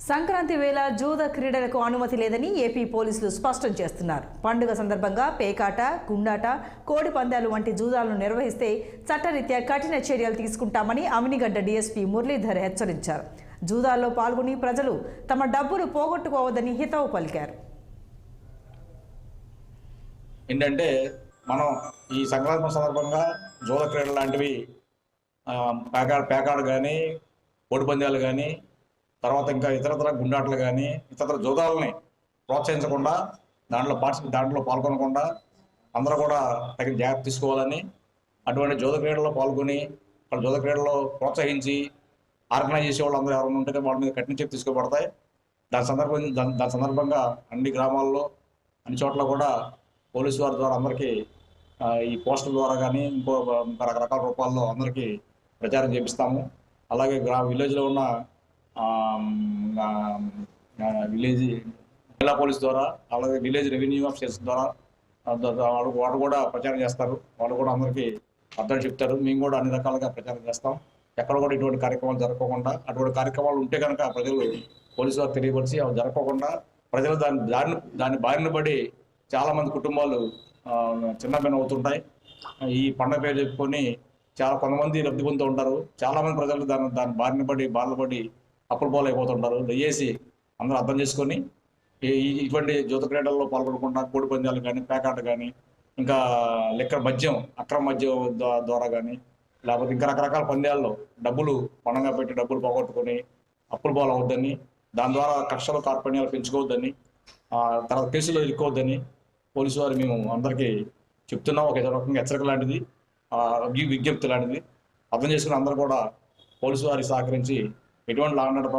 సంక్రాంతి వేళ జూద క్రీడలకు అనుమతి లేదని ఏపీ పోలీసులు స్పష్టం చేస్తున్నారు. పండుగ సందర్భంగా పేకాట, గుండాట, కోడి పందాలు వంటి జూదాలను నిర్వహిస్తే చట్టరీత్యా కఠిన చర్యలు తీసుకుంటామని అమినిగడ్డ డీఎస్పీ మురళీధర్ హెచ్చరించారు. జూదాల్లో పాల్గొని ప్రజలు తమ డబ్బులు పోగొట్టుకోవద్దని హితవు పలికారు. ఏంటంటే మనం ఈ సంక్రాంతి సందర్భంగా జూద క్రీడలు లాంటివి పేకాడు కానీ, కోడి పందాలు కానీ, తర్వాత ఇంకా ఇతరతర గుండాటలు కానీ ఇతర జూదాలని ప్రోత్సహించకుండా దాంట్లో పాల్గొనకుండా అందరూ కూడా తగిన జాగ్రత్త తీసుకోవాలని, అటువంటి జూద క్రీడల్లో పాల్గొని జూద క్రీడల్లో ప్రోత్సహించి ఆర్గనైజ్ చేసే వాళ్ళు అందరూ ఎవరైనా ఉంటే వాళ్ళ మీద కఠిన చర్యలు తీసుకోబడతాయి. దాని సందర్భంగా అన్ని గ్రామాల్లో అన్ని చోట్ల కూడా పోలీసు వారి ద్వారా అందరికీ ఈ పోస్టుల ద్వారా కానీ ఇంకో రకరకాల రూపాల్లో అందరికీ ప్రచారం చేపిస్తాము. అలాగే విలేజ్లో ఉన్న విలేజ్ జిల్లా పోలీస్ ద్వారా, అలాగే విలేజ్ రెవెన్యూ ఆఫీసర్స్ ద్వారా వాళ్ళు కూడా ప్రచారం చేస్తారు. వాళ్ళు కూడా అందరికీ అర్థం చెప్తారు. మేము కూడా అన్ని రకాలుగా ప్రచారం చేస్తాం. ఎక్కడ కూడా ఇటువంటి కార్యక్రమాలు జరగకుండా, అటువంటి కార్యక్రమాలు ఉంటే కనుక ప్రజలు పోలీసు వారు తెలియపరిచి అవి జరగకుండా ప్రజలు దాని బారిన పడి చాలామంది కుటుంబాలు చిన్నభిన్నం అవుతుంటాయి. ఈ పండుగ పేరు చెప్పుకొని కొంతమంది లబ్ధి పొందుతూ ఉంటారు. చాలామంది ప్రజలు దాని బారిన పడి అప్పుల పాలు అయిపోతుంటారు. దయచేసి అందరూ అర్థం చేసుకొని ఇటువంటి జూద క్రీడల్లో పాల్గొనకుండా కోడి పందాలు కానీ, పేకాట కానీ, ఇంకా అక్రమ మద్యం ద్వారా కానీ, లేకపోతే ఇంకా రకరకాల పందాల్లో పణంగా పెట్టి డబ్బులు పోగొట్టుకొని అప్పుల పాలు అవద్దని, దాని ద్వారా కక్షలు కార్పణ్యాలు పెంచుకోవద్దని, తర్వాత కేసులు ఇరుక్కోవద్దని పోలీసు వారు మేము అందరికీ చెప్తున్నాం. ఒక రకంగా హెచ్చరిక లాంటిది, విజ్ఞప్తి లాంటిది. అర్థం చేసుకుని అందరూ కూడా పోలీసు వారికి సహకరించి ఎటువంటి లా అండ్ ఆర్డర్